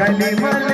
कलिमल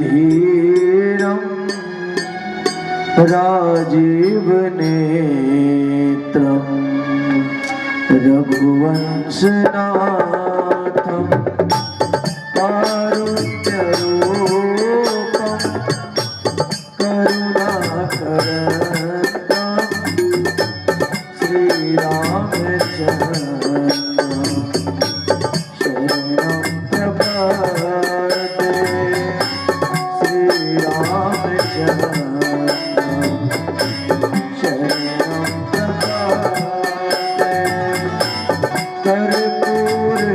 रणरन्दधीरं राजीव नेत्रं रघुवंशनाथं कारुण्यरूपं करुणाकरं श्रीरामचन्द्रं शरणं प्रपद्ये श्रीरामचन्द्रं शरणं प्रपद्ये कर्पूर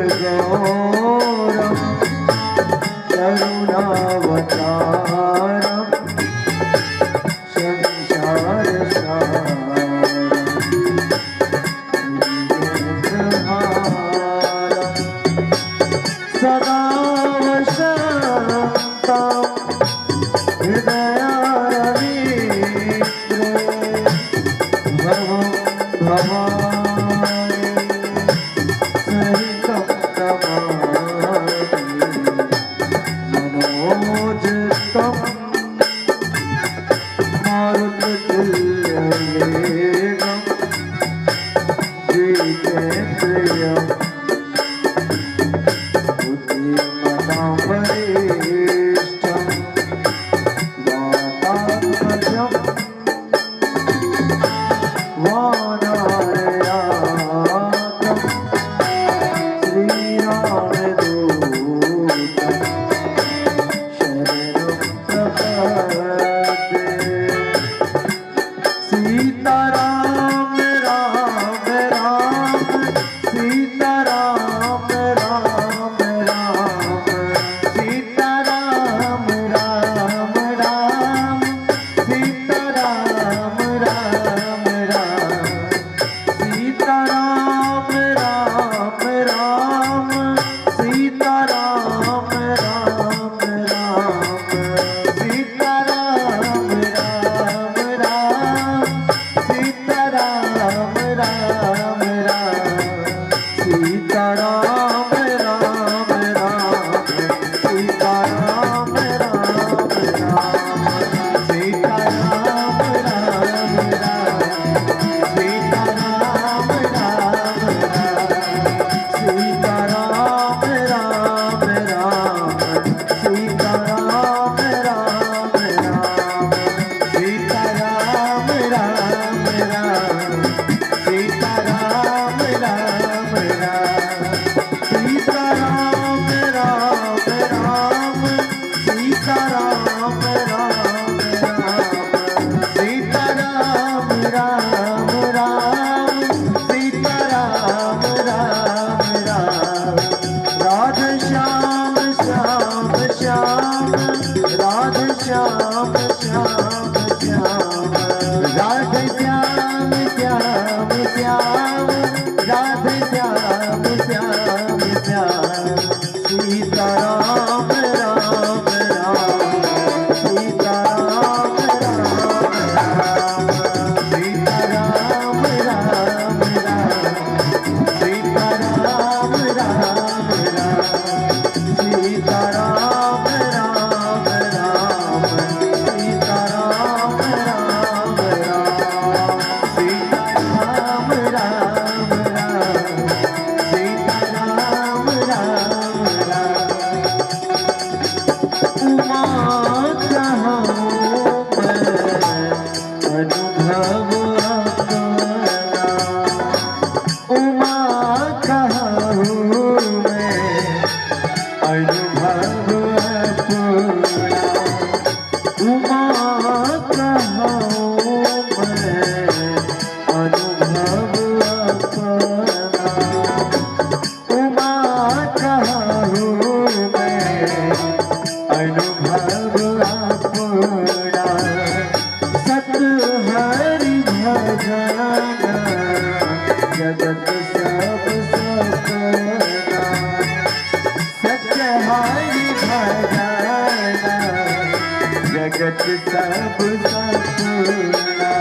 सब सपना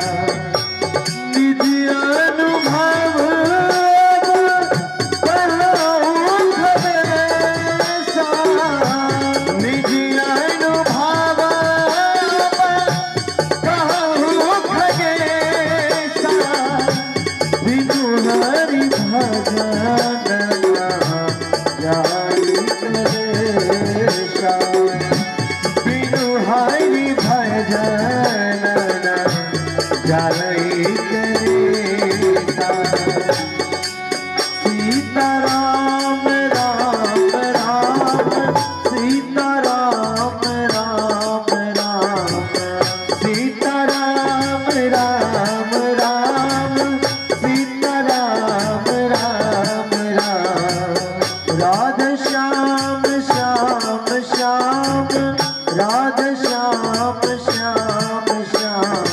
निज अनुभव कहूँ खबरेसा निज अनुभव कहूँ खगेसा बिनु हरि भजन जाई करेसा बिनु हरि भजन जाई करेसा सीता राम राम राम सीता राम राम राम सीता राम राम राम सीता राम राम राम राधा श्याम श्याम श्याम राधा श्याम श्याम श्याम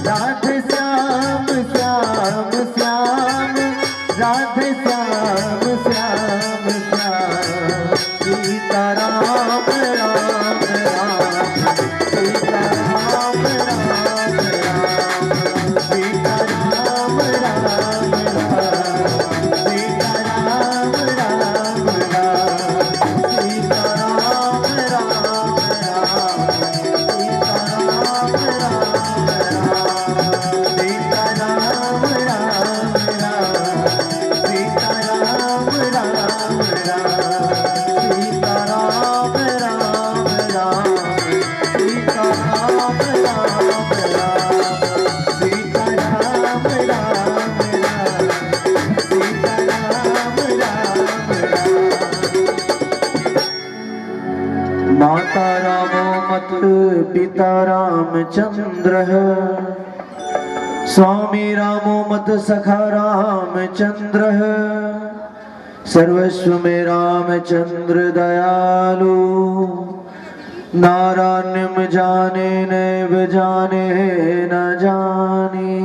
राधे श्याम श्याम श्याम राधे श्याम श्याम श्याम सीता राम राम राम सीता राम राम राम सीता राम राम राम सीता राम राम राम सीता राम राम राम सीता राम माता रामो मत पिता रामचंद्र है स्वामी रामो मत सखा रामचंद्र है सर्वस्व में रामचंद्र दयालु नारायण्यम जाने नैव जाने न जाने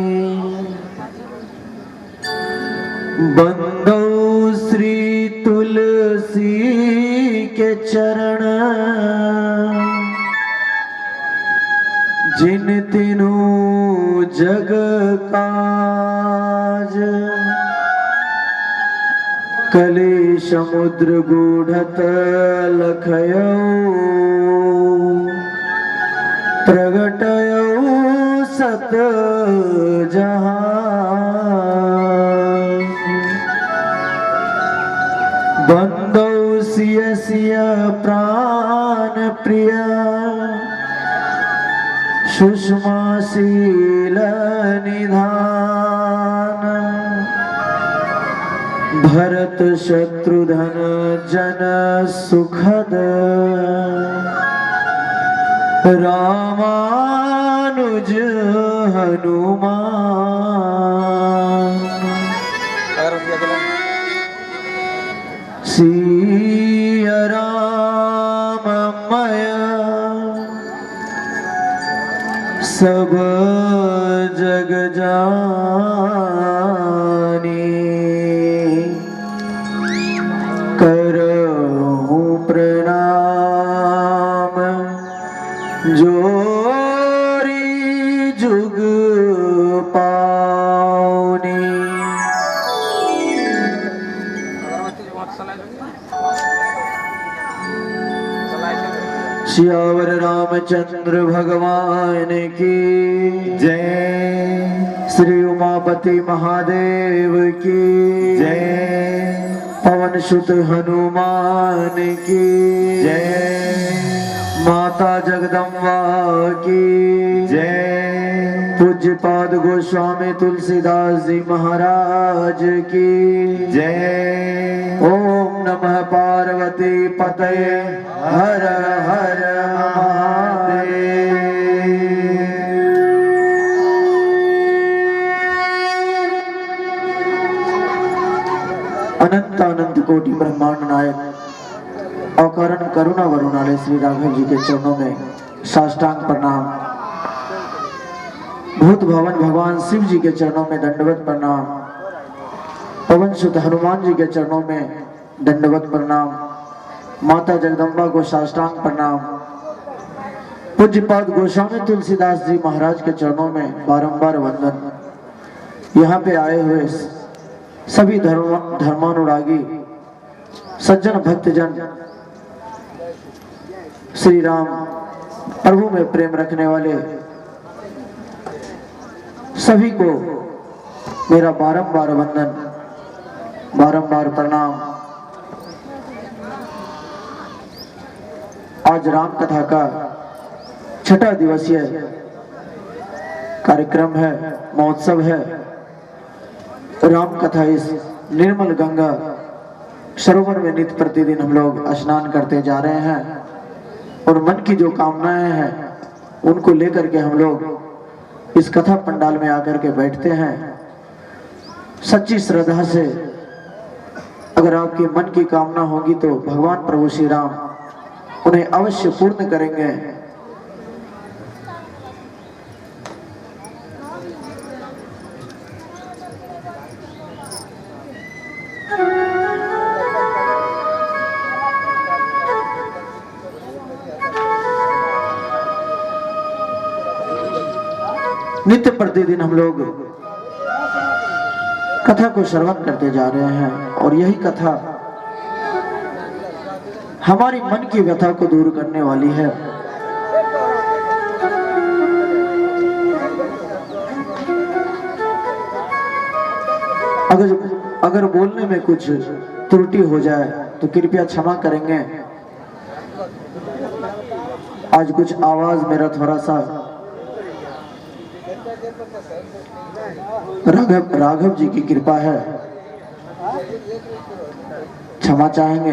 बंदो श्री तुलसी के चरण जिन तीनों जग काज कले समुद्र गूढ़त लखयो प्रगटयो सत जहां बंदो सिय सिय प्राण प्रिय सुषमा शील निधान भरत शत्रुघ्न जन सुखद रामानुज हनुमान सिय राममय सब जग जानी करहूँ प्रणाम जोरी जुग पावनी सियावर रामचंद्र भगवान की जय श्री उमापति महादेव की जय पवन सुत हनुमान की जय माता जगदम्बा की जय पूज्यपाद गोस्वामी तुलसीदास जी महाराज की जय ओम नमः पार्वती पतये हर हर महादेव। अनंत अनंत कोटि ब्रह्मांड नायक अकारण करुणा वरुणालय श्री राघव जी के चरणों में साष्टांग प्रणाम। भूत भवन भगवान शिव जी के चरणों में दंडवत प्रणाम। पवन सुत हनुमान जी के चरणों में दंडवत प्रणाम। माता जगदम्बा को साष्टांग प्रणाम। पूज्यपाद गोस्वामी तुलसीदास जी महाराज के चरणों में बारंबार वंदन। यहाँ पे आए हुए सभी धर्मानुरागी सज्जन भक्तजन, श्री राम प्रभु में प्रेम रखने वाले सभी को मेरा बारंबार वंदन, बारंबार प्रणाम। आज राम कथा का छठा दिवसीय कार्यक्रम है, महोत्सव है। राम कथा इस निर्मल गंगा सरोवर में नित्य प्रतिदिन हम लोग स्नान करते जा रहे हैं और मन की जो कामनाएं हैं उनको लेकर के हम लोग इस कथा पंडाल में आकर के बैठते हैं। सच्ची श्रद्धा से अगर आपके मन की कामना होगी तो भगवान प्रभु श्री राम उन्हें अवश्य पूर्ण करेंगे। नित्य प्रतिदिन हम लोग कथा को श्रवण करते जा रहे हैं और यही कथा हमारी मन की व्यथा को दूर करने वाली है। अगर बोलने में कुछ त्रुटि हो जाए तो कृपया क्षमा करेंगे। आज कुछ आवाज मेरा थोड़ा सा राघव जी की कृपा है, क्षमा चाहेंगे।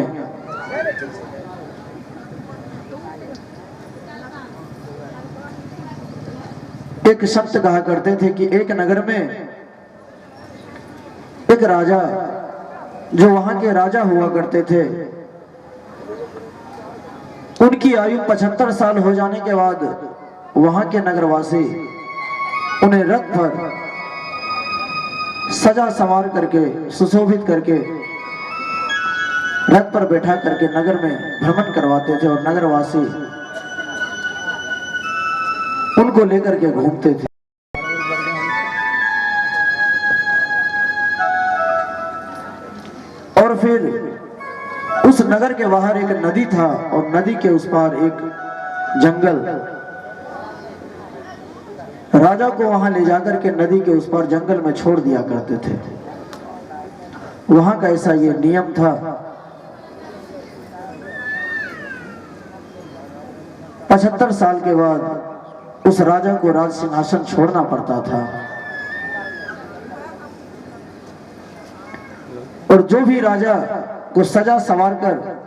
एक संत कहा करते थे कि एक नगर में एक राजा, जो वहां के राजा हुआ करते थे, उनकी आयु 75 साल हो जाने के बाद वहां के नगरवासी उन्हें रथ पर सजा संवार करके सुशोभित करके रथ पर बैठा करके नगर में भ्रमण करवाते थे और नगरवासी उनको लेकर के घूमते थे। और फिर उस नगर के बाहर एक नदी था और नदी के उस पार एक जंगल। राजा को वहां ले जाकर के नदी के उस पार जंगल में छोड़ दिया करते थे। वहां का ऐसा ये नियम था। 75 साल के बाद उस राजा को राज सिंहासन छोड़ना पड़ता था और जो भी राजा को सजा संवार कर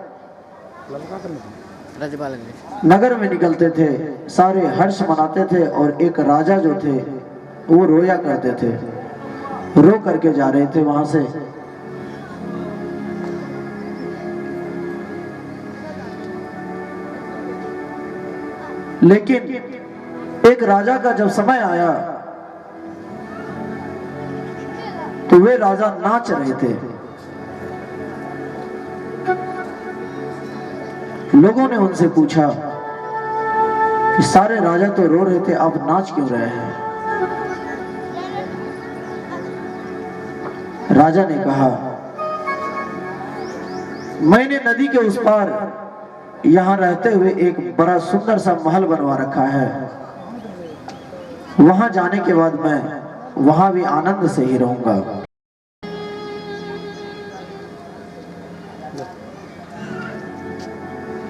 नगर में निकलते थे, सारे हर्ष मनाते थे और एक राजा जो थे वो रोया करते थे, रो करके जा रहे थे वहां से। लेकिन एक राजा का जब समय आया तो वे राजा नाच रहे थे। लोगों ने उनसे पूछा कि सारे राजा तो रो रहे थे, आप नाच क्यों रहे हैं? राजा ने कहा, मैंने नदी के उस पार यहां रहते हुए एक बड़ा सुंदर सा महल बनवा रखा है। वहां जाने के बाद मैं वहां भी आनंद से ही रहूंगा।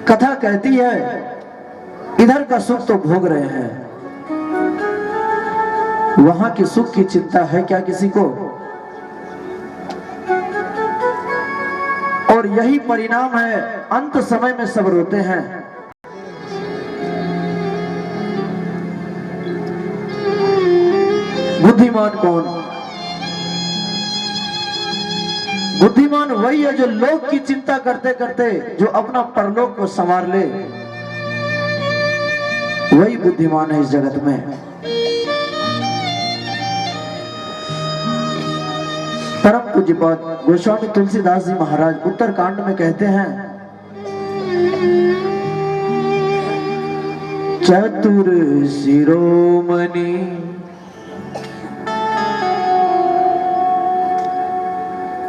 कथा कहती है इधर का सुख तो भोग रहे हैं, वहां के सुख की चिंता है क्या किसी को? और यही परिणाम है, अंत समय में सब रोते हैं। बुद्धिमान कौन? बुद्धिमान वही है जो लोक की चिंता करते करते जो अपना परलोक को संवार ले, वही बुद्धिमान है इस जगत में। परम पूज्यपाद गोस्वामी तुलसीदास जी महाराज उत्तरकांड में कहते हैं चतुर शिरोमणि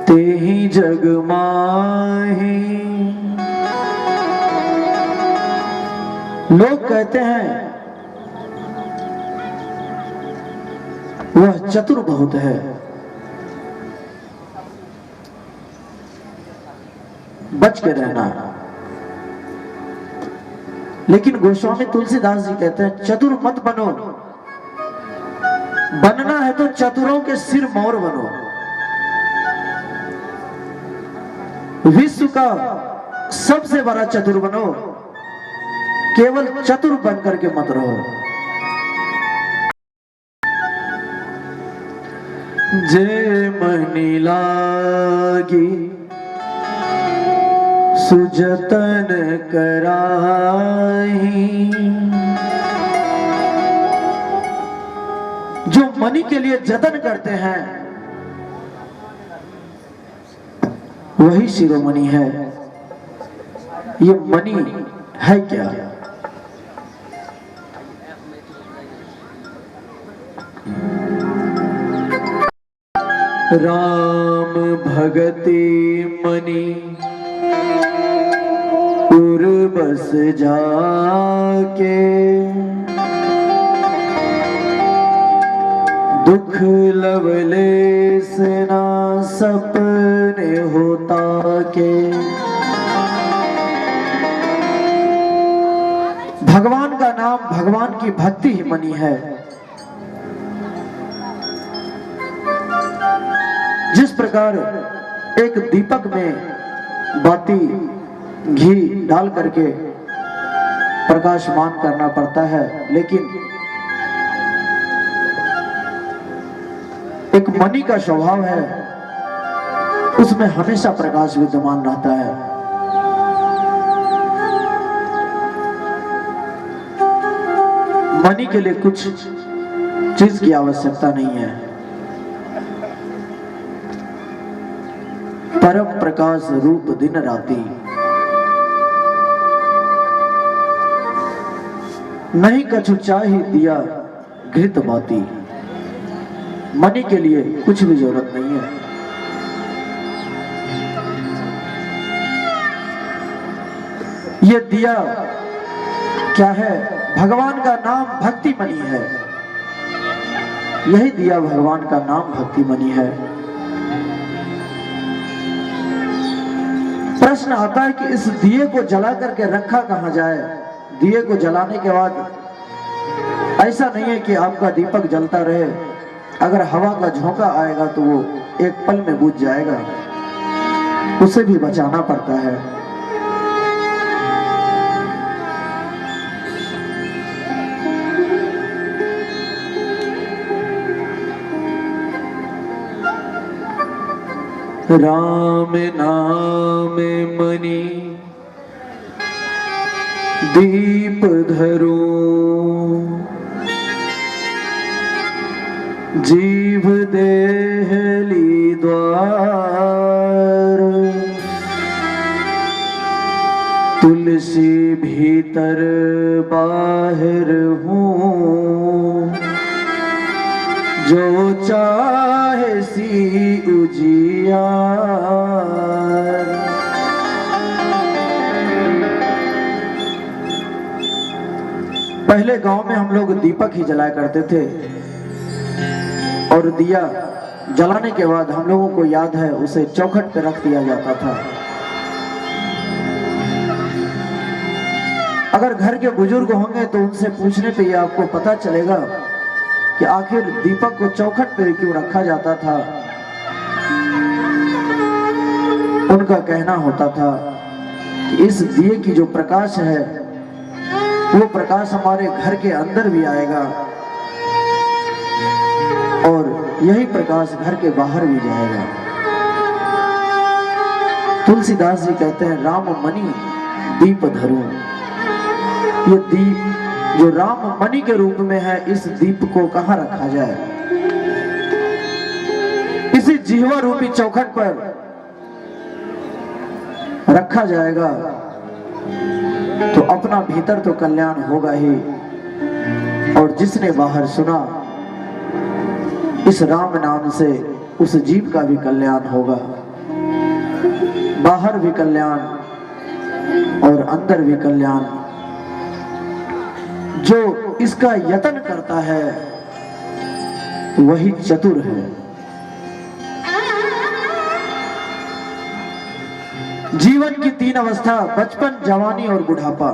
तेहि जग माहि। लोग कहते हैं वह चतुर बहुत है, बच के रहना। लेकिन गोस्वामी तुलसीदास जी कहते हैं चतुर मत बनो, बनना है तो चतुरों के सिर मोर बनो। विश्व का सबसे बड़ा चतुर बनो, केवल चतुर बन करके मत रहो। जे मनि लागी सुजतन कराही। जो मणि के लिए जतन करते हैं वही शिरोमणि है। ये मणि है क्या? राम भगति मणि उर बस जाके। दुख लवलेस ना सपने होता के। भगवान का नाम, भगवान की भक्ति ही मणि है। जिस प्रकार एक दीपक में बाती घी डाल करके प्रकाशमान करना पड़ता है, लेकिन एक मणि का स्वभाव है, उसमें हमेशा प्रकाश विद्यमान रहता है। मणि के लिए कुछ चीज की आवश्यकता नहीं है। परम प्रकाश रूप दिन राती। नहीं कछु चाही दिया घृत बाती। मणि के लिए कुछ भी जरूरत नहीं है। ये दिया क्या है? भगवान का नाम भक्ति मणि है। यही दिया भगवान का नाम भक्ति मणि है। प्रश्न आता है कि इस दिए को जला करके रखा कहां जाए? दिए को जलाने के बाद ऐसा नहीं है कि आपका दीपक जलता रहे। अगर हवा का झोंका आएगा तो वो एक पल में बुझ जाएगा, उसे भी बचाना पड़ता है। राम नाम मणि दीप धरूं। जीव देहली द्वार। तुलसी भीतर बाहर हूँ। जो चाहे सी उजियार। पहले गांव में हम लोग दीपक ही जलाया करते थे, और दिया जलाने के बाद हम लोगों को याद है उसे चौखट पे रख दिया जाता था। अगर घर के बुजुर्ग होंगे तो उनसे पूछने पे ये आपको पता चलेगा कि आखिर दीपक को चौखट पे क्यों रखा जाता था। उनका कहना होता था कि इस दिए की जो प्रकाश है वो प्रकाश हमारे घर के अंदर भी आएगा और यही प्रकाश घर के बाहर भी जाएगा। तुलसीदास जी कहते हैं राम मणि दीप धरूं। ये दीप जो राम मणि के रूप में है, इस दीप को कहां रखा जाए? इसी जिह्वा रूपी चौखट पर रखा जाएगा तो अपना भीतर तो कल्याण होगा ही, और जिसने बाहर सुना इस राम नाम से उस जीव का भी कल्याण होगा। बाहर भी कल्याण और अंदर भी कल्याण। जो इसका यत्न करता है वही चतुर है। जीवन की तीन अवस्था, बचपन, जवानी और बुढ़ापा।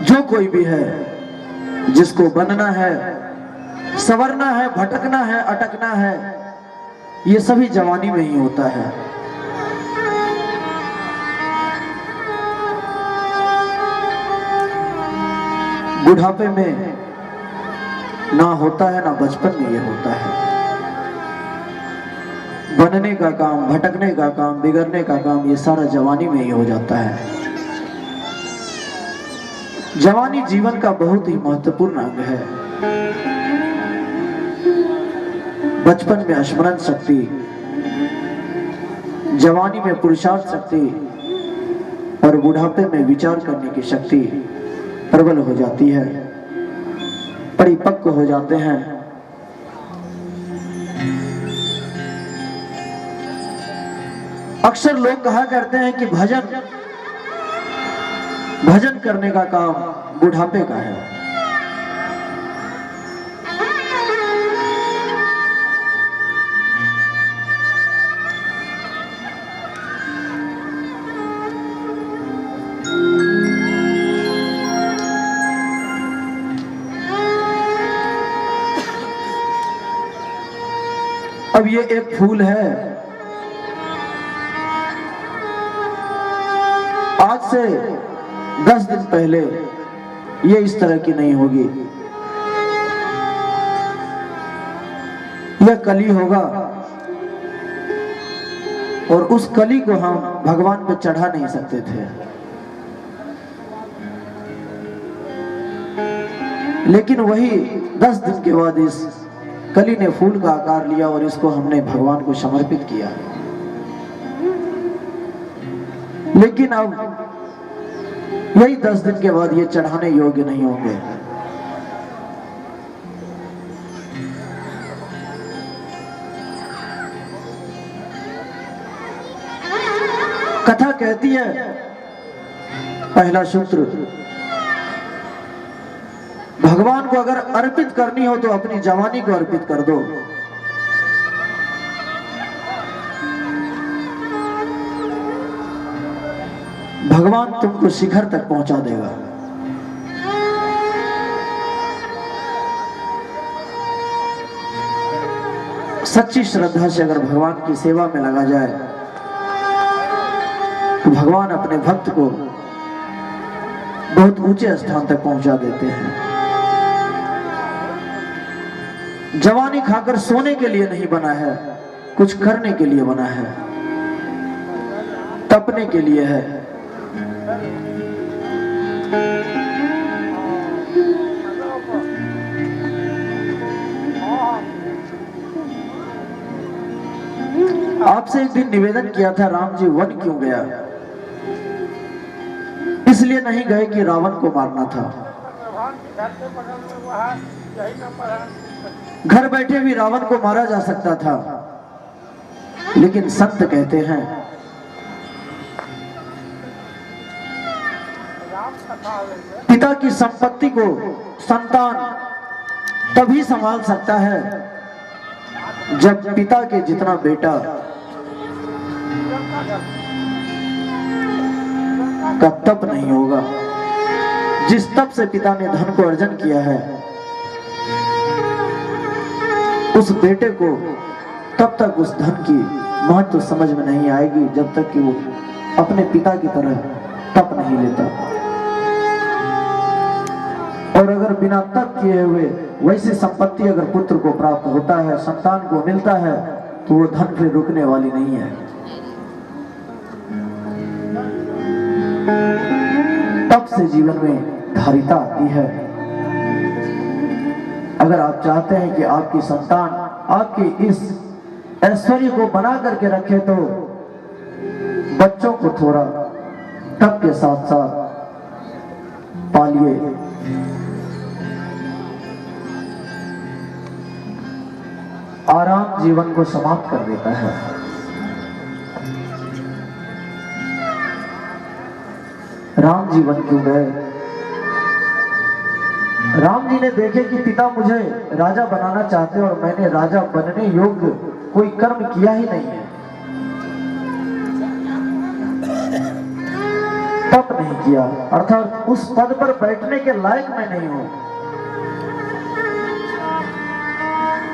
जो कोई भी है जिसको बनना है, संवरना है, भटकना है, अटकना है, ये सभी जवानी में ही होता है। बुढ़ापे में ना होता है, ना बचपन में ये होता है। बनने का काम, भटकने का काम, बिगड़ने का काम, ये सारा जवानी में ही हो जाता है। जवानी जीवन का बहुत ही महत्वपूर्ण अंग है। बचपन में स्मरण शक्ति, जवानी में पुरुषार्थ शक्ति और बुढ़ापे में विचार करने की शक्ति प्रबल हो जाती है, परिपक्व हो जाते हैं। अक्सर लोग कहा करते हैं कि भजन करने का काम बुढ़ापे का है। अब ये एक फूल है, आज से 10 दिन पहले ये इस तरह की नहीं होगी। यह कली होगा और उस कली को हम भगवान पे चढ़ा नहीं सकते थे, लेकिन वही 10 दिन के बाद इस कली ने फूल का आकार लिया और इसको हमने भगवान को समर्पित किया। लेकिन अब यही 10 दिन के बाद ये चढ़ाने योग्य नहीं होंगे। कथा कहती है, पहला सूत्र, भगवान को अगर अर्पित करनी हो तो अपनी जवानी को अर्पित कर दो। भगवान तुमको शिखर तक पहुंचा देगा। सच्ची श्रद्धा से अगर भगवान की सेवा में लगा जाए तो भगवान अपने भक्त को बहुत ऊंचे स्थान तक पहुंचा देते हैं। जवानी खाकर सोने के लिए नहीं बना है, कुछ करने के लिए बना है, तपने के लिए है। आपसे एक दिन निवेदन किया था, राम जी वन क्यों गया? इसलिए नहीं गए कि रावण को मारना था। घर बैठे भी रावण को मारा जा सकता था, लेकिन संत कहते हैं पिता की संपत्ति को संतान तभी संभाल सकता है जब पिता के जितना बेटा का तप नहीं होगा। जिस तप से पिता ने धन को अर्जन किया है, उस बेटे को तब तक उस धन की महत्व समझ में नहीं आएगी जब तक कि वो अपने पिता की तरह तप नहीं लेता। और अगर बिना तप किए हुए वैसी संपत्ति अगर पुत्र को प्राप्त होता है, संतान को मिलता है, तो वो धन फिर रुकने वाली नहीं है। तप से जीवन में धारिता आती है। अगर आप चाहते हैं कि आपकी संतान आपकी इस ऐश्वर्य को बना करके रखे तो बच्चों को थोड़ा तप के साथ साथ पालिए। आराम जीवन को समाप्त कर देता है। राम जीवन क्यों गए? राम जी ने देखे कि पिता मुझे राजा बनाना चाहते और मैंने राजा बनने योग्य कोई कर्म किया ही नहीं है, तप नहीं किया, अर्थात उस पद पर बैठने के लायक मैं नहीं हूं।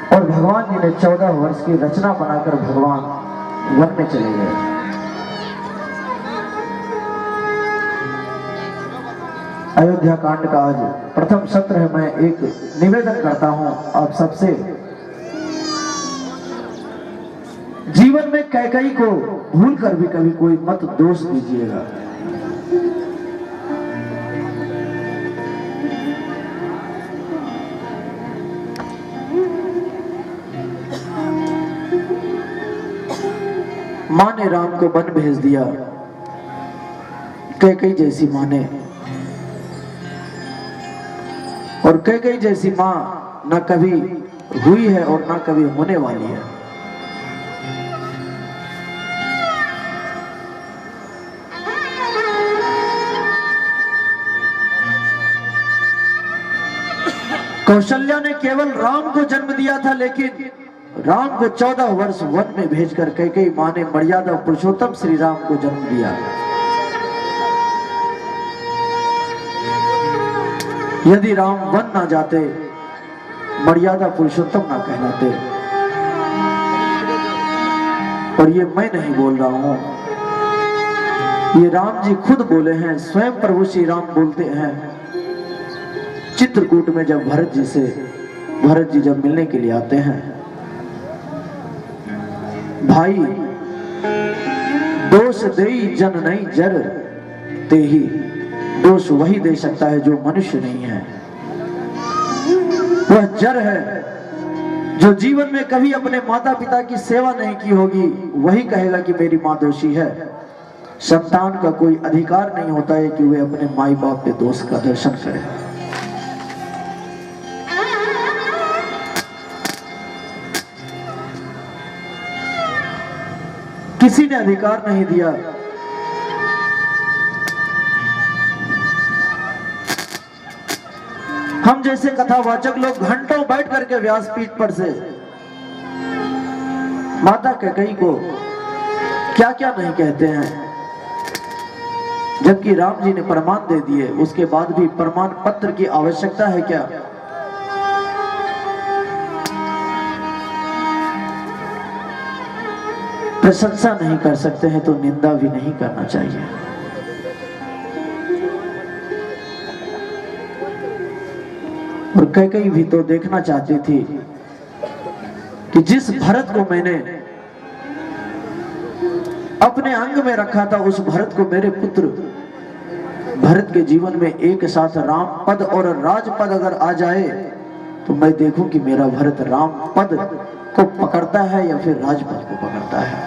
और भगवान जी ने 14 वर्ष की रचना बनाकर भगवान वन में चले गए। अयोध्या कांड का आज प्रथम सत्र है। मैं एक निवेदन करता हूं आप सबसे, जीवन में कैकेयी को भूल कर भी कभी कोई मत दोष दीजिएगा। मां ने राम को वन भेज दिया, कैकेयी जैसी मां ने, और कैकेयी जैसी मां न कभी हुई है और न कभी होने वाली है। कौशल्या ने केवल राम को जन्म दिया था, लेकिन राम को 14 वर्ष वन में भेजकर कैकेयी मां ने मर्यादा पुरुषोत्तम श्री राम को जन्म दिया। यदि राम वन ना जाते, मर्यादा पुरुषोत्तम ना कहलाते। और ये मैं नहीं बोल रहा हूं, ये राम जी खुद बोले हैं, स्वयं प्रभु श्री राम बोलते हैं चित्रकूट में जब भरत जी जब मिलने के लिए आते हैं, भाई दोष देई जन नहीं जर ते ही, दोष वही दे सकता है जो मनुष्य नहीं है। वह जर है जो जीवन में कभी अपने माता पिता की सेवा नहीं की होगी, वही कहेगा कि मेरी मां दोषी है। संतान का कोई अधिकार नहीं होता है कि वे अपने माई बाप के दोष का दर्शन करें। किसी ने अधिकार नहीं दिया। हम जैसे कथावाचक लोग घंटों बैठ करके व्यासपीठ पर से माता कैकेयी को क्या क्या नहीं कहते हैं, जबकि राम जी ने प्रमाण दे दिए। उसके बाद भी प्रमाण पत्र की आवश्यकता है क्या? प्रशंसा नहीं कर सकते हैं तो निंदा भी नहीं करना चाहिए। और कैकेयी भी तो देखना चाहती थी कि जिस भरत को मैंने अपने अंग में रखा था, उस भरत को मेरे पुत्र भरत के जीवन में एक साथ राम पद और राजपद अगर आ जाए तो मैं देखूं कि मेरा भरत राम पद को पकड़ता है या फिर राजपद को पकड़ता है।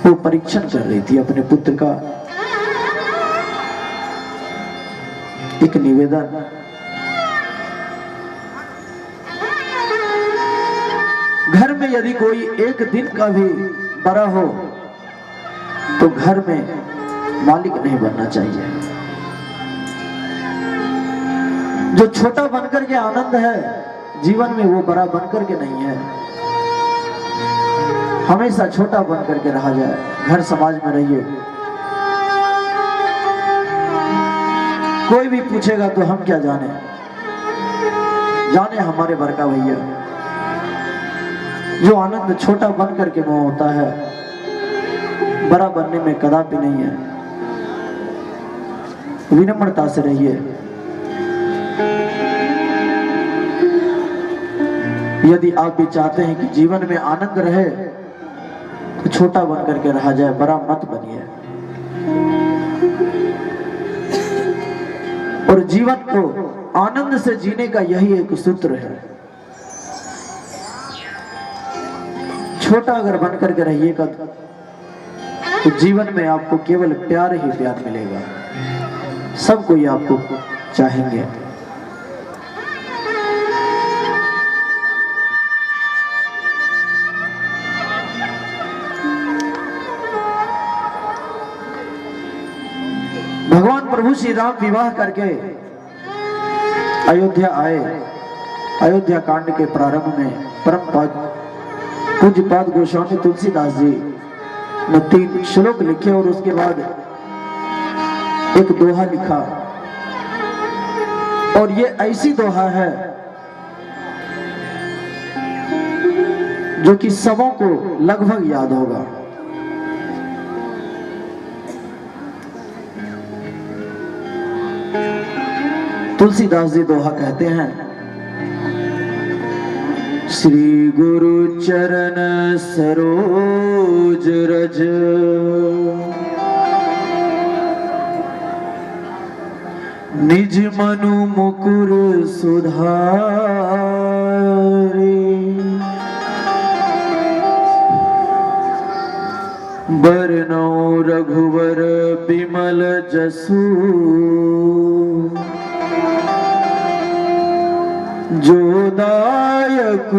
वो परीक्षण कर रही थी अपने पुत्र का। एक निवेदन, घर में यदि कोई एक दिन का भी बड़ा हो तो घर में मालिक नहीं बनना चाहिए। जो छोटा बनकर के आनंद है जीवन में, वो बड़ा बनकर के नहीं है। हमेशा छोटा बनकर के रहा जाए, घर समाज में रहिए। कोई भी पूछेगा तो हम क्या जाने हमारे बड़का भैया। जो आनंद छोटा बन करके वो होता है, बड़ा बनने में कदापि नहीं है। विनम्रता से रहिए। यदि आप भी चाहते हैं कि जीवन में आनंद रहे तो छोटा बन करके रहा जाए, बड़ा मत बनिए। और जीवन को आनंद से जीने का यही एक सूत्र है। छोटा अगर बन करके रहिएगा तो जीवन में आपको केवल प्यार ही प्यार मिलेगा, सब कोई आपको चाहेंगे। भगवान प्रभु श्री राम विवाह करके अयोध्या आए। अयोध्या कांड के प्रारंभ में परम पूज्यपाद गोस्वामी तुलसीदास जी ने 3 श्लोक लिखे और उसके बाद एक दोहा लिखा। और ये ऐसी दोहा है जो कि सबों को लगभग याद होगा। तुलसीदास जी दोहा कहते हैं, श्री गुरु चरण सरोज रज, निज मनु मुकुर सुधारे, बरनौ रघुवर बिमल जसु, जो दायक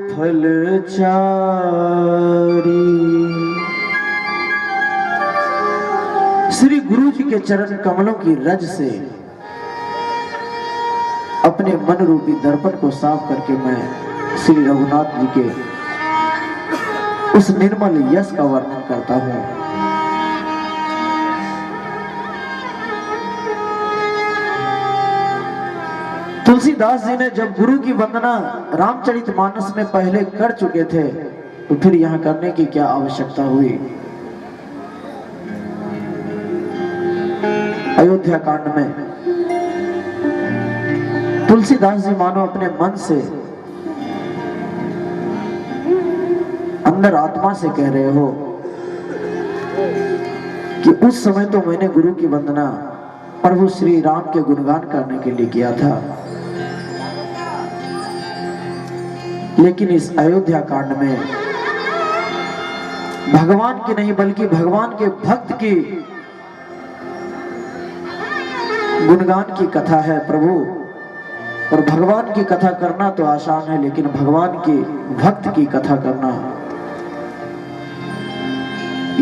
फल चारी। श्री गुरु जी के चरण कमलों की रज से अपने मन रूपी दर्पण को साफ करके मैं श्री रघुनाथ जी के उस निर्मल यश का वर्णन करता हूं। तुलसीदास जी ने जब गुरु की वंदना रामचरितमानस में पहले कर चुके थे तो फिर यहां करने की क्या आवश्यकता हुई। अयोध्या कांड में तुलसीदास जी मानो अपने मन से अंदर आत्मा से कह रहे हो कि उस समय तो मैंने गुरु की वंदना प्रभु श्री राम के गुणगान करने के लिए किया था, लेकिन इस अयोध्या कांड में भगवान की नहीं बल्कि भगवान के भक्त की गुणगान की कथा है प्रभु। और भगवान की कथा करना तो आसान है, लेकिन भगवान की भक्त की कथा करना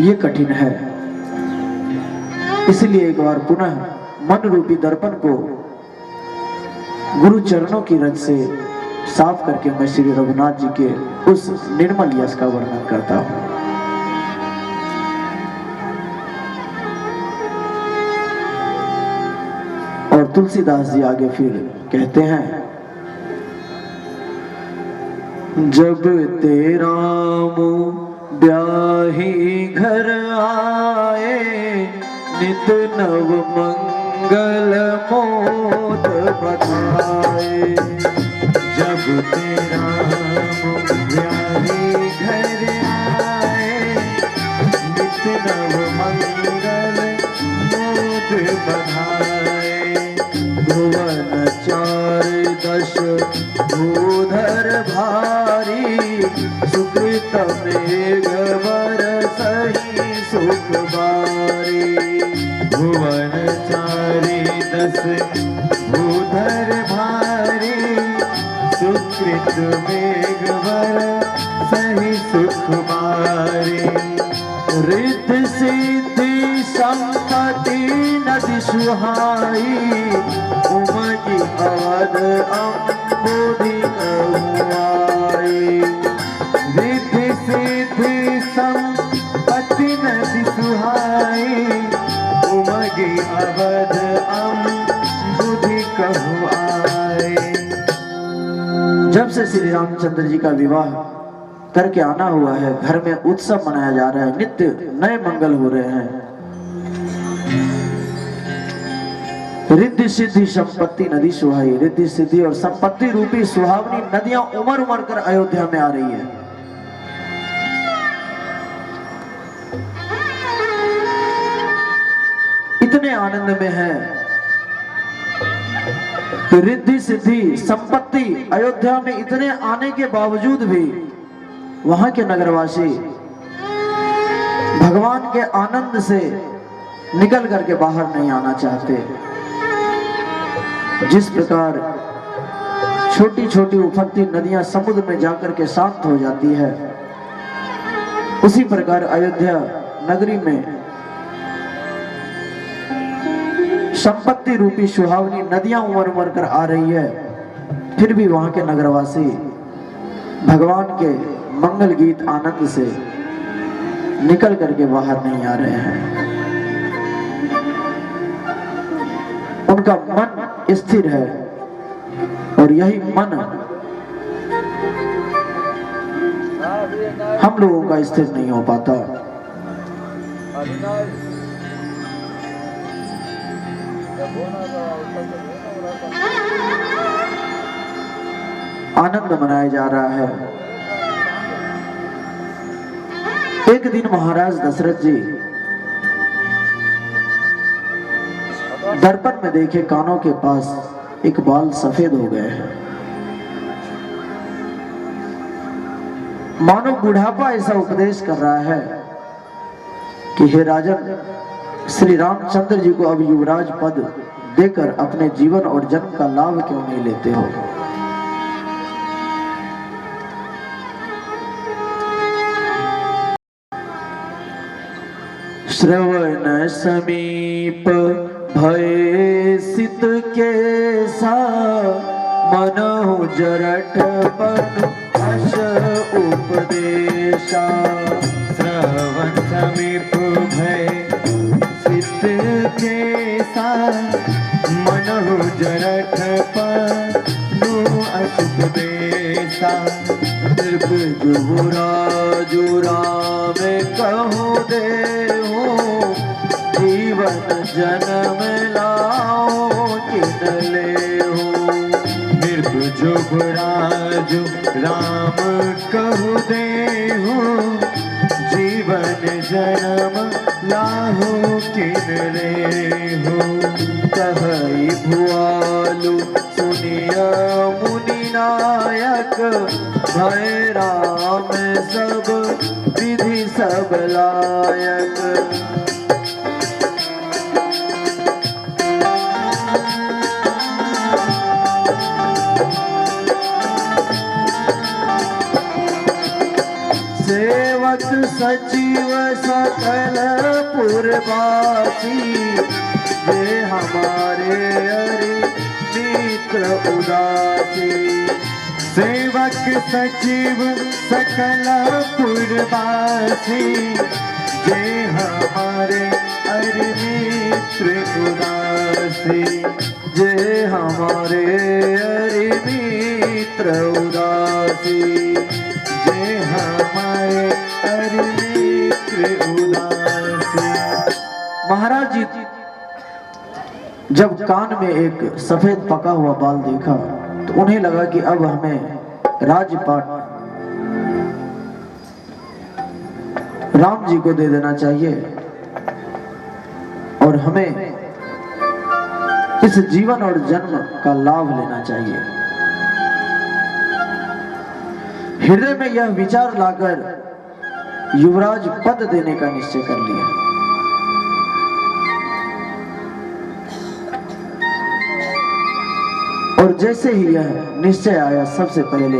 ये कठिन है। इसलिए एक बार पुनः मन रूपी दर्पण को गुरु चरणों की रज से साफ करके मैं श्री रघुनाथ जी के उस निर्मल यश का वर्णन करता हूं। और तुलसीदास जी आगे फिर कहते हैं, जब तेरा मुँह ब्याही घर आए, नित नव मंगल मोद बधाए। जब तेरा मुँह ब्याही घर आए, नित नव मंगल मोद बधाए। भुवन 4 दश भूधर भारी, सुकृत मेघ बरसहि सुख बारी। भुवन 4 दश भूधर भारी, सुकृत मेघ बरसहि सुख बारी। रिद्धि सिद्धि संपत्ति नदी सुहाई, उमगी अवध अम्बुधि अहुआई। रिद्धि सिद्धि संपत्ति नदी सुहाई, उमगी अवध अम्बुधि कहुआई। जब से श्री रामचंद्र जी का विवाह करके आना हुआ है, घर में उत्सव मनाया जा रहा है, नित्य नए मंगल हो रहे हैं। रिद्धि सिद्धि संपत्ति नदी सुहाई, रिद्धि सिद्धि और संपत्ति रूपी सुहावनी नदियां उमड़ उमड़ कर अयोध्या में आ रही है। इतने आनंद में है कि रिद्धि सिद्धि संपत्ति अयोध्या में इतने आने के बावजूद भी वहां के नगरवासी भगवान के आनंद से निकल करके बाहर नहीं आना चाहते। जिस प्रकार छोटी छोटी उफनती नदियां समुद्र में जाकर के शांत हो जाती है, उसी प्रकार अयोध्या नगरी में संपत्ति रूपी सुहावनी नदियां उमड़ उमड़ कर आ रही है, फिर भी वहां के नगरवासी भगवान के मंगल गीत आनंद से निकल करके बाहर नहीं आ रहे हैं। उनका मन स्थिर है और यही मन हम लोगों का स्थिर नहीं हो पाता। आनंद मनाया जा रहा है। एक दिन महाराज दशरथ जी दर्पण में देखे कानों के पास एक बाल सफेद हो गए हैं। मानो बुढ़ापा ऐसा उपदेश कर रहा है कि हे राजन, श्री रामचंद्र जी को अब युवराज पद देकर अपने जीवन और जन्म का लाभ क्यों नहीं लेते हो। श्रवण समीप भय सित के सा मनहु जरठ बन अश उपदेशा। श्रवण समीप भय सित के सा मनहु जरठ पनु अश उपदेशा। जुराजु राम कहूँ दे जीवन जन्म लाओ किन ले हो। जुगराजु राम कहु देहु जीवन जन्म लाहु किन लेहु। कहई भुआलु सुनिया मुनि नायक भय राम सब विधि सब लायक। सेवक सचिव सकल पुरवासी ये हमारे अरे मित्र उदासी। सेवक सचिव सकल पुरवासी जे हमारे अरे मित्र उदासी। जे हमारे अरे मित्र उदासी। जे हमारे अरे मित्र उदासी। महाराज जी जब कान में एक सफेद पका हुआ बाल देखा तो उन्हें लगा कि अब हमें राजपाट राम जी को दे देना चाहिए और हमें इस जीवन और जन्म का लाभ लेना चाहिए। हृदय में यह विचार लाकर युवराज पद देने का निश्चय कर लिया। और जैसे ही यह निश्चय आया, सबसे पहले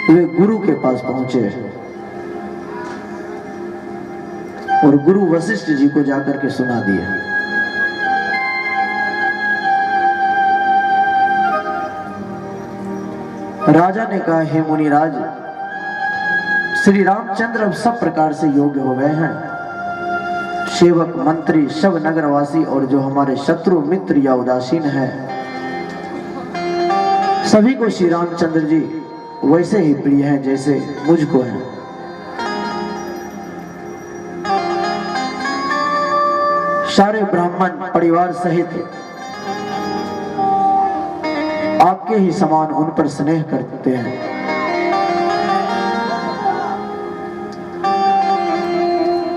वे गुरु के पास पहुंचे और गुरु वशिष्ठ जी को जाकर के सुना दिया। राजा ने कहा, हे मुनिराज, श्री रामचंद्र अब सब प्रकार से योग्य हो गए हैं। सेवक मंत्री सब नगरवासी और जो हमारे शत्रु मित्र या उदासीन है, सभी को श्री रामचंद्र जी वैसे ही प्रिय हैं जैसे मुझको है। सारे ब्राह्मण परिवार सहित आपके ही समान उन पर स्नेह करते हैं।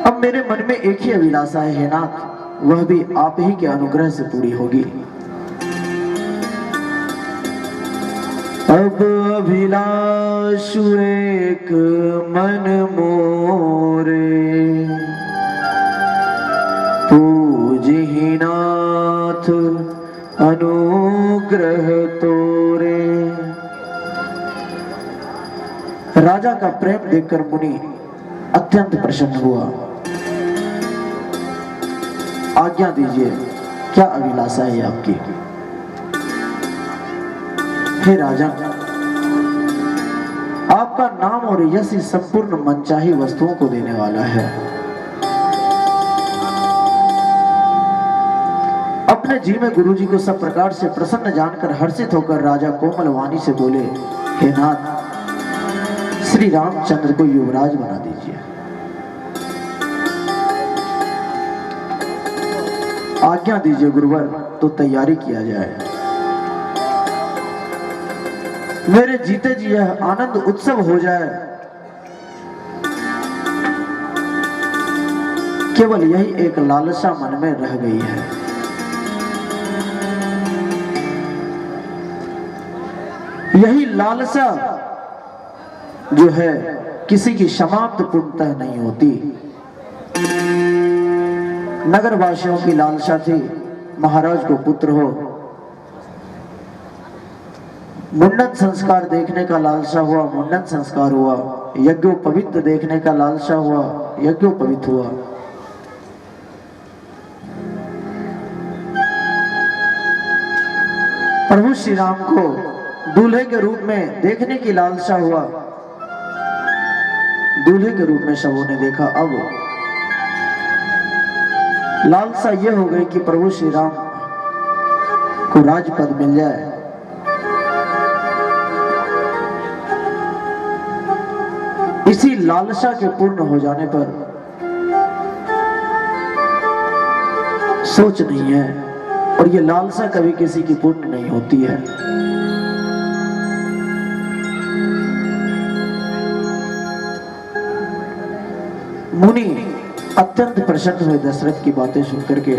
अब मेरे मन में एक ही अभिलाषा है हे नाथ, वह भी आप ही के अनुग्रह से पूरी होगी। अब अभिलाषु एक मन मोरे, पूजहि नाथ अनुग्रह तोरे। राजा का प्रेम देखकर मुनि अत्यंत प्रसन्न हुआ। आज्ञा दीजिए, क्या अभिलाषा है आपकी? हे राजा, आपका नाम और यश संपूर्ण मनचाही वस्तुओं को देने वाला है। अपने जी में गुरु जी को सब प्रकार से प्रसन्न जानकर हर्षित होकर राजा कोमल वाणी से बोले, हे नाथ, श्री रामचंद्र को युवराज बना दीजिए। आज्ञा दीजिए गुरुवर, तो तैयारी किया जाए। मेरे जीते जी यह आनंद उत्सव हो जाए, केवल यही एक लालसा मन में रह गई है। यही लालसा जो है किसी की समाप्त पूर्णतः नहीं होती। नगर वासियों की लालसा थी महाराज को पुत्र हो, मुंडन संस्कार देखने का लालसा हुआ, मुंडन संस्कार हुआ, यज्ञोपवीत देखने का लालसा हुआ, यज्ञोपवीत हुआ। प्रभु श्री राम को दूल्हे के रूप में देखने की लालसा हुआ, दूल्हे के रूप में सबों ने देखा। अब लालसा यह हो गई कि प्रभु श्री राम को राजपद मिल जाए। इसी लालसा के पूर्ण हो जाने पर सोच नहीं है, और ये लालसा कभी किसी की पूर्ण नहीं होती है। मुनि अत्यंत प्रसन्न हुए दशरथ की बातें सुनकर के।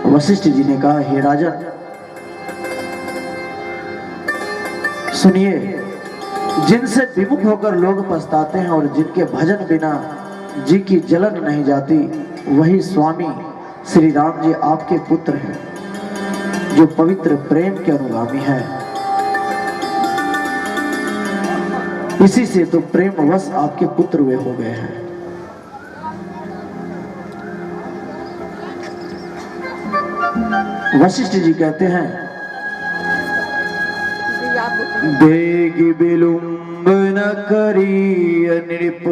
वशिष्ठ जी ने कहा, हे राजन, सुनिए, जिनसे विमुख होकर लोग पछताते हैं और जिनके भजन बिना जी की जलन नहीं जाती, वही स्वामी श्री राम जी आपके पुत्र हैं, जो पवित्र प्रेम के अनुगामी हैं। इसी से तो प्रेमवश आपके पुत्र वे हो गए हैं। वशिष्ठ जी कहते हैं, बेग विलंब न करिय नृप,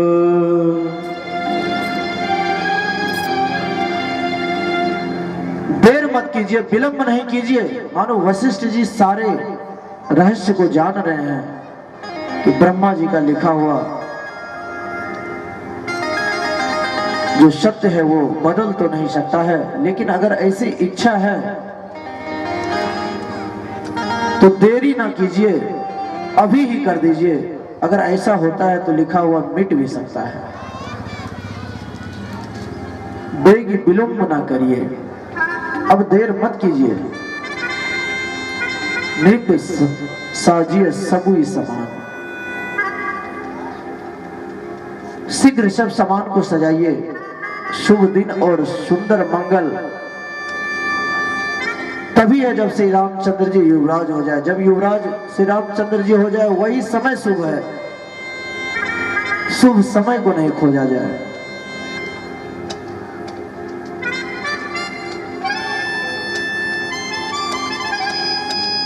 देर मत कीजिए, विलंब नहीं कीजिए। मानो वशिष्ठ जी सारे रहस्य को जान रहे हैं कि ब्रह्मा जी का लिखा हुआ जो सत्य है वो बदल तो नहीं सकता है, लेकिन अगर ऐसी इच्छा है तो देरी ना कीजिए, अभी ही कर दीजिए। अगर ऐसा होता है तो लिखा हुआ मिट भी सकता है। बेग विलंब ना करिए, अब देर मत कीजिए। नृप साजिए सबुई समान, शीघ्र सब सामान को सजाइए। शुभ दिन और सुंदर मंगल तभी है जब श्री रामचंद्र जी युवराज हो जाए। जब युवराज श्री रामचंद्र जी हो जाए वही समय शुभ है। शुभ समय को नहीं खोजा जाए।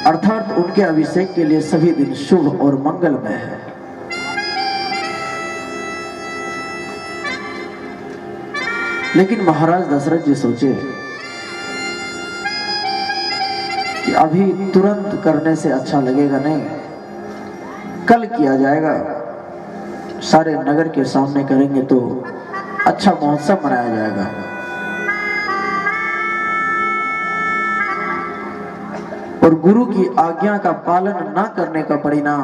अर्थात उनके अभिषेक के लिए सभी दिन शुभ और मंगलमय है। लेकिन महाराज दशरथ जी सोचे कि अभी तुरंत करने से अच्छा लगेगा नहीं, कल किया जाएगा, सारे नगर के सामने करेंगे तो अच्छा महोत्सव मनाया जाएगा। और गुरु की आज्ञा का पालन ना करने का परिणाम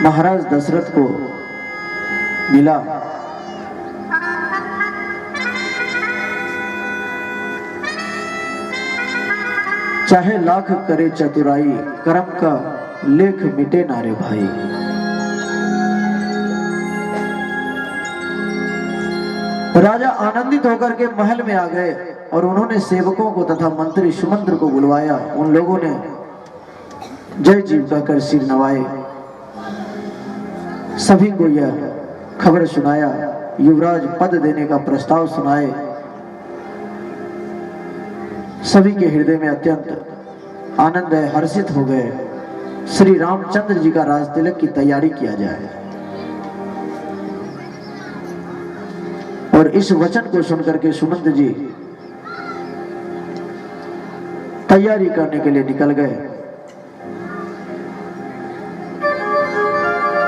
महाराज दशरथ को मिला। चाहे लाख करे चतुराई, कर्म का लेख मिटे नारे भाई। राजा आनंदित होकर के महल में आ गए और उन्होंने सेवकों को तथा मंत्री सुमंत्र को बुलवाया। उन लोगों ने जय जीव कहकर सिर नवाए, सभी को यह खबर सुनाया, युवराज पद देने का प्रस्ताव सुनाए। सभी के हृदय में अत्यंत आनंद है, हर्षित हो गए। श्री रामचंद्र जी का राज तिलक की तैयारी किया जाए। और इस वचन को सुनकर के सुमंत्र जी तैयारी करने के लिए निकल गए।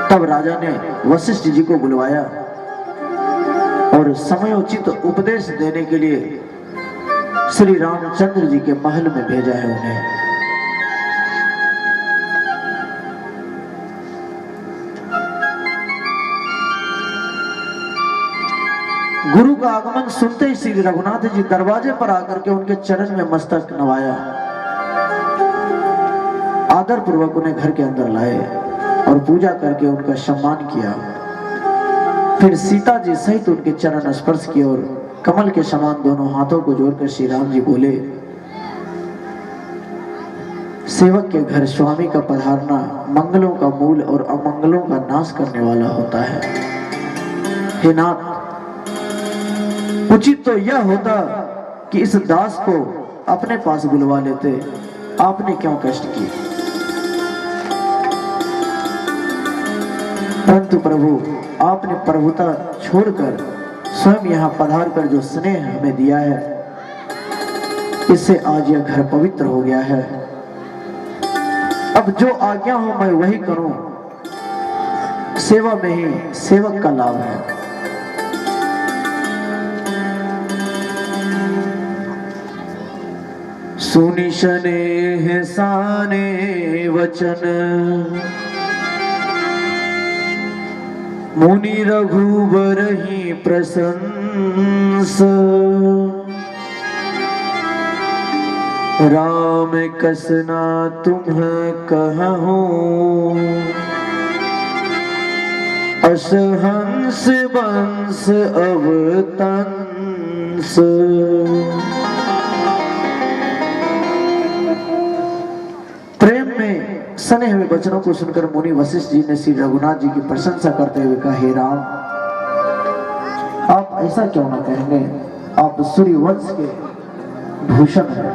तब राजा ने वशिष्ठ जी को बुलवाया और समयोचित उपदेश देने के लिए श्री रामचंद्र जी के महल में भेजा है उन्हें। गुरु का आगमन सुनते ही श्री रघुनाथ जी दरवाजे पर आकर के उनके चरण में मस्तक नवाया, आदर पूर्वक उन्हें घर के अंदर लाए और पूजा करके उनका सम्मान किया। फिर सीता जी सहित उनके चरण स्पर्श किए और कमल के समान दोनों हाथों को जोड़कर श्री राम जी बोले, सेवक के घर स्वामी का पधारना मंगलों का मूल और अमंगलों का नाश करने वाला होता है। हे नाथ, उचित तो यह होता कि इस दास को अपने पास बुलवा लेते, आपने क्यों कष्ट किए। परंतु प्रभु, आपने प्रभुता छोड़कर स्वयं यहाँ पधार कर जो स्नेह हमें दिया है, इससे आज यह घर पवित्र हो गया है। अब जो आज्ञा हो मैं वही करूं, सेवा में ही सेवक का लाभ है। सुनि स्नेह साने वचन, मुनि रघुबर ही प्रशंस। राम कसना तुम कहूं, असहंस बंस अवतंस। प्रेम में सने हुए वचनों को सुनकर मुनि वशिष्ठ जी ने श्री रघुनाथ जी की प्रशंसा करते हुए कहा, हे राम, आप ऐसा क्यों ना कहेंगे, आप सूर्य वंश के भूषण हैं।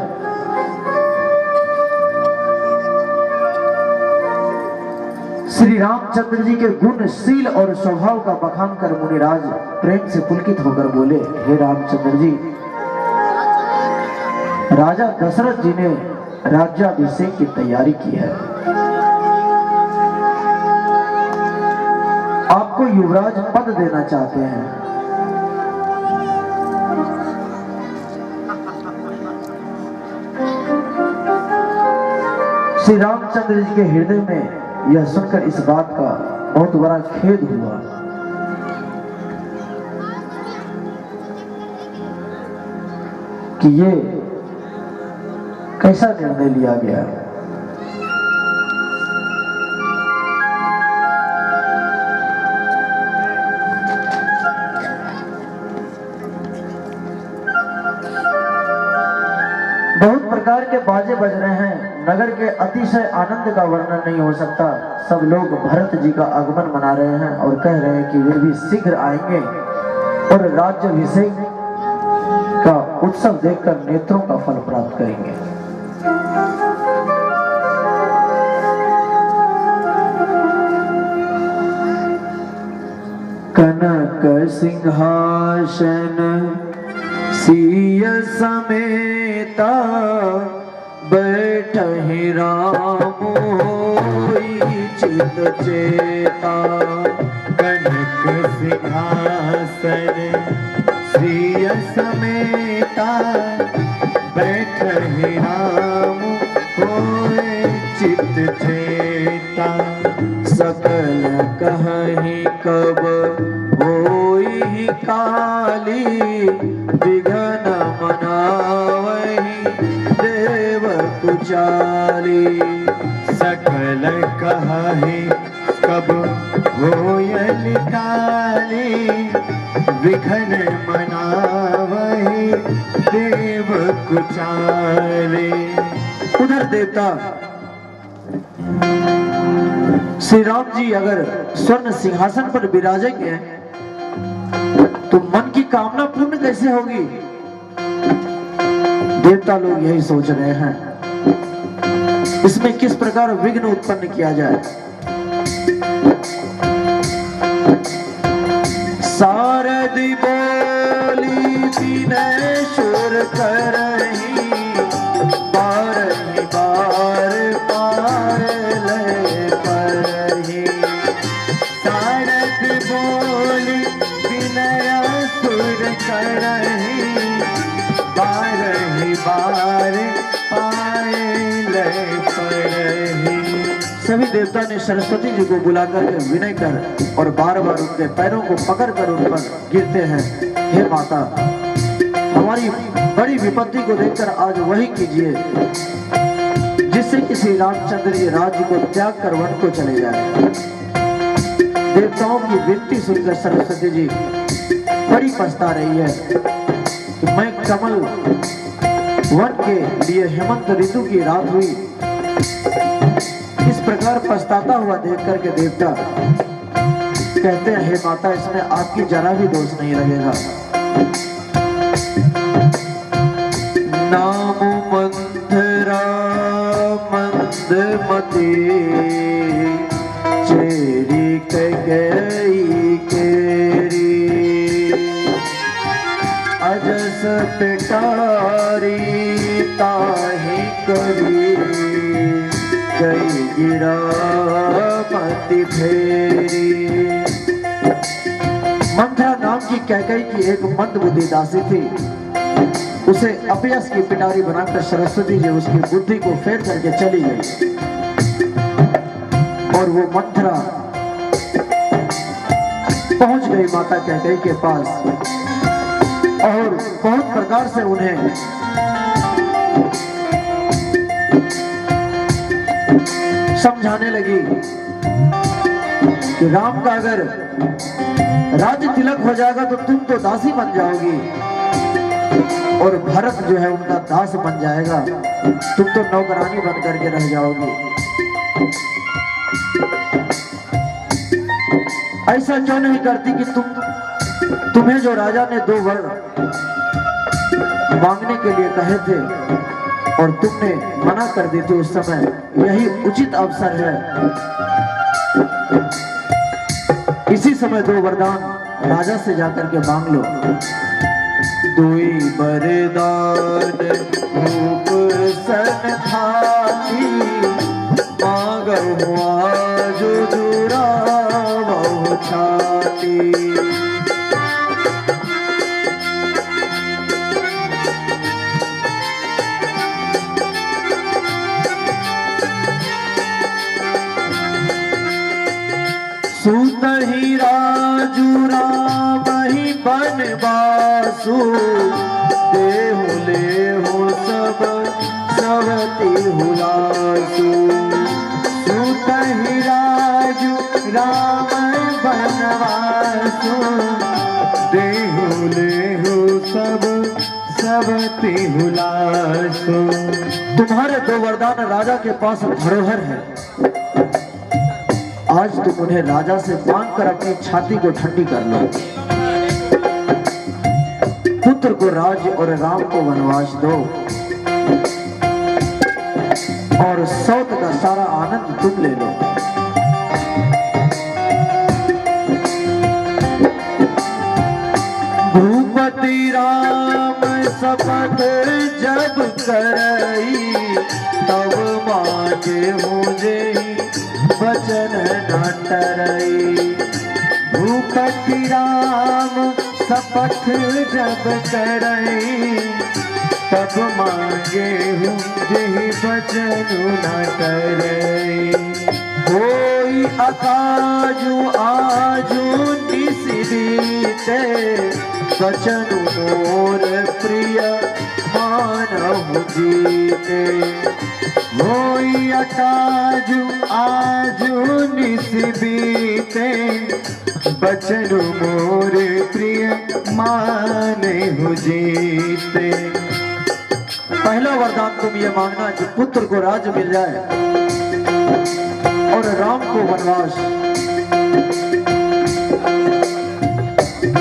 श्री रामचंद्र जी के गुणशील और स्वभाव का बखान कर मुनिराज प्रेम से पुलकित होकर बोले, हे रामचंद्र जी, राजा दशरथ जी ने राज्याभिषेक की तैयारी की है। आपको युवराज पद देना चाहते हैं। श्री रामचंद्र जी के हृदय में यह सुनकर इस बात का बहुत बड़ा खेद हुआ। कि ये कैसा निर्णय लिया गया। बहुत प्रकार के बाजे बज रहे हैं, नगर के अतिशय आनंद का वर्णन नहीं हो सकता। सब लोग भरत जी का आगमन मना रहे हैं और कह रहे हैं कि वे भी शीघ्र आएंगे और राज्याभिषेक का उत्सव देखकर नेत्रों का फल प्राप्त करेंगे। कनक सिंहासन सिय समेता, बैठहि राम होई चित चेता। कनक सिंहासन सिय समेता, बैठहि राम होय चित चेता। सकल कहहि कब होई काली, विघ्न मनावहि देव कुछ चाली। सकल कहाहि कब होयल काली, विघन मनावहि देव कुचाले। उधर देवता श्री राम जी अगर स्वर्ण सिंहासन पर विराजेंगे तो मन की कामना पूर्ण कैसे होगी? देवता लोग यही सोच रहे हैं, इसमें किस प्रकार विघ्न उत्पन्न किया जाए। सारदी बोली विनय शूर करही, बारही बार पार ले परही। सारद बोली विनय सुर करही, बारही बार पाए ले परही। सभी देवता ने सरस्वती जी को बुलाकर के विनय कर और बार बार उनके पैरों को पकड़ कर उन पर गिरते हैं। हे माता, हमारी बड़ी विपत्ति को देखकर आज वही कीजिए जिससे कि श्री रामचंद्र जी राज्य को त्याग कर वन को चले जाए। देवताओं की विनती सुनकर सरस्वती जी बड़ी पछता रही है कि मैं कमल वन के लिए हेमंत ऋतु की रात हुई। इस प्रकार पछताता हुआ देख करके देवता कहते हैं, हे माता, इसमें आपकी जरा भी दोष नहीं लगेगा। नाम मंथरा मंदमती, चेरी कई केरी, अजस पिटारी ताही करी, गई गिरा मति फेरी। मंथरा नाम की कैकेयी की एक मंदबुद्धि दासी थी। उसे अपयस की पिटारी बनाकर सरस्वती जी उसकी बुद्धि को फेर करके चली गई और वो मंथरा पहुंच गई माता कैकेयी के पास और बहुत प्रकार से उन्हें समझाने लगी कि राम का अगर राज्य तिलक हो जाएगा तो तुम तो दासी बन जाओगी और भरत जो है उनका दास बन जाएगा, तुम तो नौकरानी बन करके रह जाओगी। ऐसा क्यों नहीं करती कि तुम्हें जो राजा ने 2 वर मांगने के लिए कहे थे और तुमने मना कर दी थी उस समय, यही उचित अवसर है। इसी समय 2 वरदान राजा से जाकर के मांग लो। दुई वरदान रूप सन थाई, मांगो आज जुरावो छाती। सुतहि राजू राम ही बनवासु, देहु लेहु सब सवती हुलासु। सुतहि राजू राम बनवासु, देहु लेहु सब सवती हुलासु। तुम्हारे 2 वरदान राजा के पास धरोहर है। आज तुम उन्हें राजा से मांग कर अपनी छाती को ठंडी कर लो। पुत्र को राज्य और राम को वनवास दो और सौत का सारा आनंद तुम ले लो। भूपति राम शपथ जब करई, तब मांगे मुझे वचन न टरई। भूपति राम शपथ जब करई, तब मांगे मुझे वचन न टरई। कोई अकाजू आजू निसी बीते, वचन मोर प्रिय मानव कहूँ जीते होई अकाजू आजू निस बीते बचनु मोर प्रिय माने हूँ जीते। पहला वरदान तुम ये मांगना कि पुत्र को राज्य मिल जाए और राम को वनवास।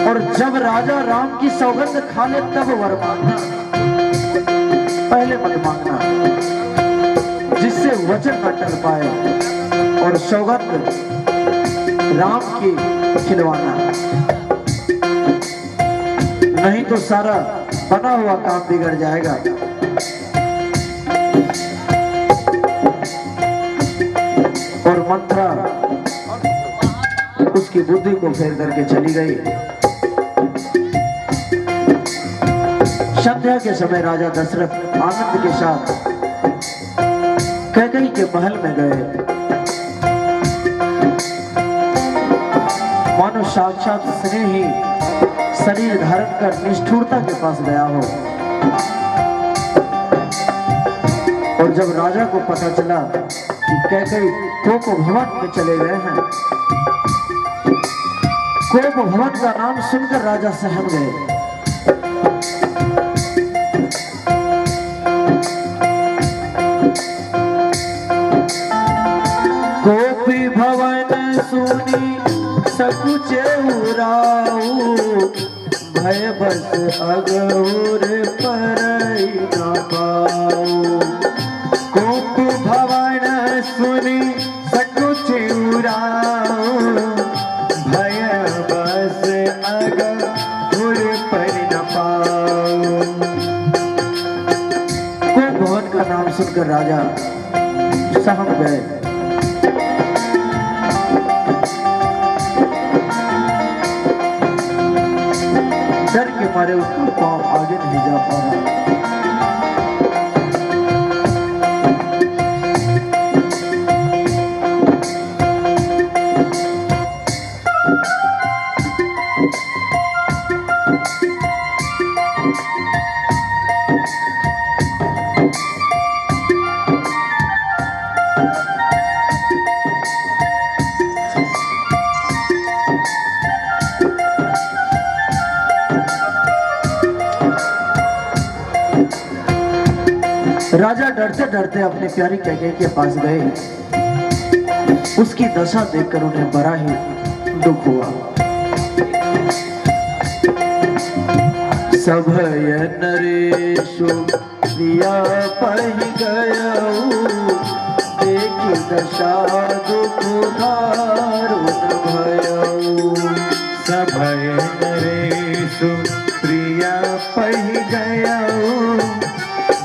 और जब राजा राम की सौगंध खा ले तब वर मांगना, पहले मत मांगना, जिससे वचन न टल पाए और सौगंध राम की खिलवाना, नहीं तो सारा बना हुआ काम बिगड़ जाएगा। और मंत्रा उसकी बुद्धि को फेर करके चली गई। संध्या के समय राजा दशरथ आनंद के साथ कैकेयी के महल में गए। मानो साक्षात स्नेह ही शरीर धारण कर निष्ठुरता के पास गया हो। और जब राजा को पता चला कि कैकेयी कोप भवन में चले गए हैं, कोप भवन का नाम सुनकर राजा सहम गए। कोपी भवन सुनी सकुचे उराऊ, भय बस अगौर परई न पाऊ। कोप भवन सुनी सकुचे उराऊ, भय बस अगौर परई न पाऊ। कोप भवन का नाम सुनकर राजा सहम गए। डर के मारे उसका पांव आगे नहीं जा पा रहा। राजा डरते डरते अपनी प्यारी कैकेयी के पास गए। उसकी दशा देखकर उन्हें बड़ा ही दुख हुआ। सभय नरेशु प्रिया पहि गयऊ, देखि दशा दुख दारुण भयऊ। सभय नरेशु प्रिया पहि गयऊ,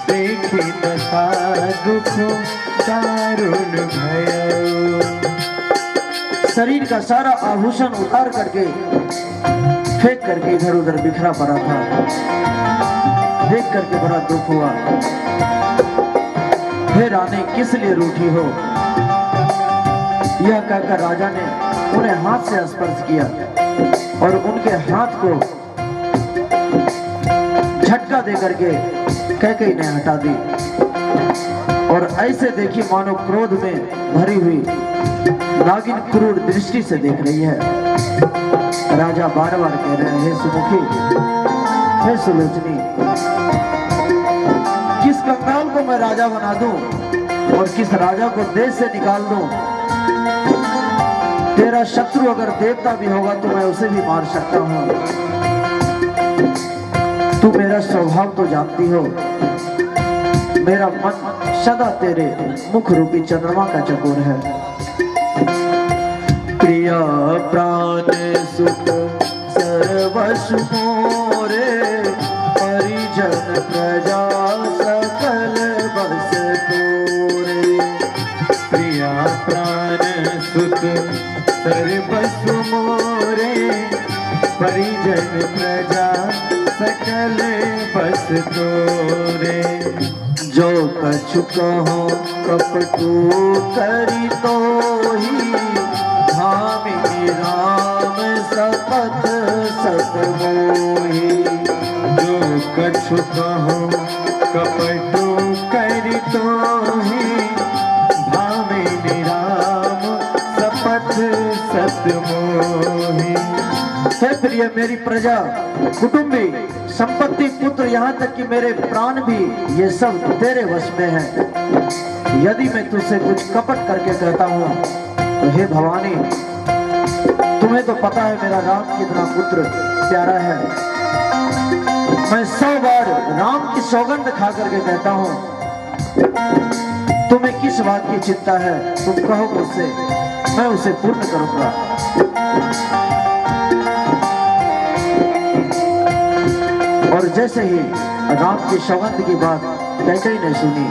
देखि दशा दुख दारुण भयऊ। शरीर का सारा आभूषण उतार करके फेंक करके इधर उधर बिखरा पड़ा था। देख करके बड़ा दुख हुआ। हे रानी किस लिए रूठी हो? यह कहकर राजा ने उन्हें हाथ से स्पर्श किया और उनके हाथ को झटका दे करके कैकेयी ने हटा दी। और ऐसे देखी मानो क्रोध में भरी हुई नागिन क्रूर दृष्टि से देख रही है। राजा बार बार कह रहे हैं, हे सुमुखी, हे सुलोचनी, किस कंगाल को मैं राजा बना दूं और किस राजा को देश से निकाल दूं? तेरा शत्रु अगर देवता भी होगा तो मैं उसे भी मार सकता हूं। तू मेरा स्वभाव तो जानती हो, मेरा मन सदा तेरे मुख रूपी चंद्रमा का चकोर है। प्रिया प्राण सुख सर्वस्व मोरे, परिजन प्रजा सकल बस तोरे। प्रिया प्राण सुख सर्वस्व मोरे, परिजन प्रजा सकल बस तोरे। जो कछु कहो कपटू करी तो ही, धामी राम सपथ सत मोही। जो कछु कहो कपटो कर तो ही भावे निराम सपथ सतमोही। हे प्रिय मेरी प्रजा, कुटुंबी, संपत्ति, पुत्र, यहाँ तक कि मेरे प्राण भी, ये सब तेरे वश में है। यदि मैं तुझसे कुछ कपट करके कहता हूँ तो हे भवानी, तुम्हें तो पता है मेरा राम कितना पुत्र प्यारा है। मैं 100 बार राम की सौगंध खा करके कहता हूँ, तुम्हें किस बात की चिंता है, तुम कहो मुझसे, मैं उसे पूर्ण करूंगा। और जैसे ही राम की सौगंध की बात कैकेयी ने सुनी,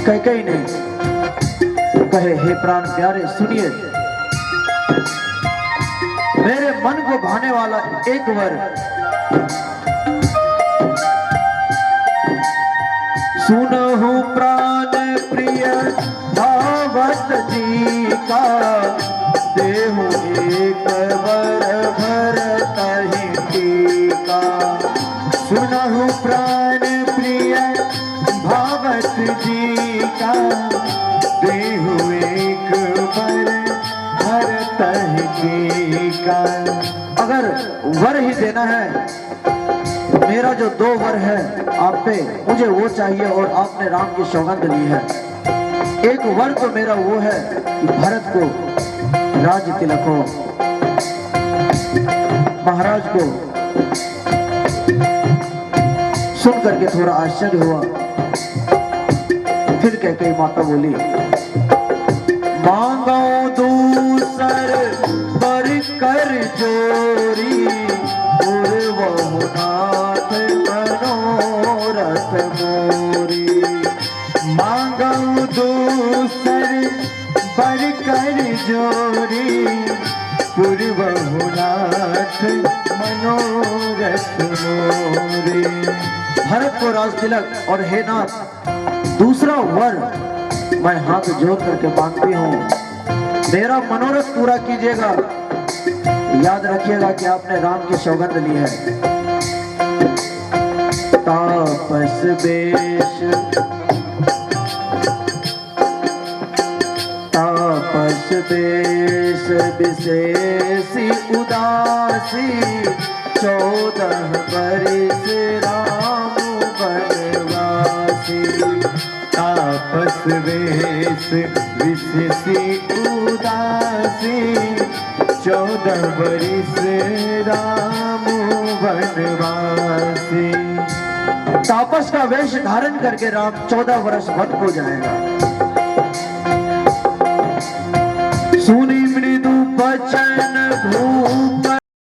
कैकेयी ने कहे, हे प्राण प्यारे सुनिए, मेरे मन को भाने वाला एक वर सुनहु प्राण प्रिय भावत जी का, देहु एक वर भरत ही टीका। सुनहु प्राण प्रिय भावत जी का, देहु एक वर भरत ही टीका। अगर वर ही देना है, मेरा जो 2 वर है आप पे, मुझे वो चाहिए और आपने राम की सौगंध ली है। एक वर तो मेरा वो है कि भरत को राज तिलक हो, महाराज को। सुन करके थोड़ा आश्चर्य हुआ। फिर कैकेयी माता बोली, मांगो दूसर वर कर जोरी, नाथ मनोरथ मोरी। मांगो दूसर वर कर जोरी, पूर्वहुनाथ मनोरथ मोरी। भरत को राज तिलक और हे नाथ, दूसरा वर मैं हाथ जोड़ करके मांगती हूँ, मेरा मनोरथ पूरा कीजिएगा। याद रखिएगा कि आपने राम की सौगंध ली है। तापस वेश, तापस वेश विशेषी उदासी, 14 बरिस राम वनवासी। तापस वेश विशेषी उदासी, 14 बरिस राम वनवासी। तापस का वेश धारण करके राम 14 वर्ष वन हो जाएगा। सुनी मृदु बचन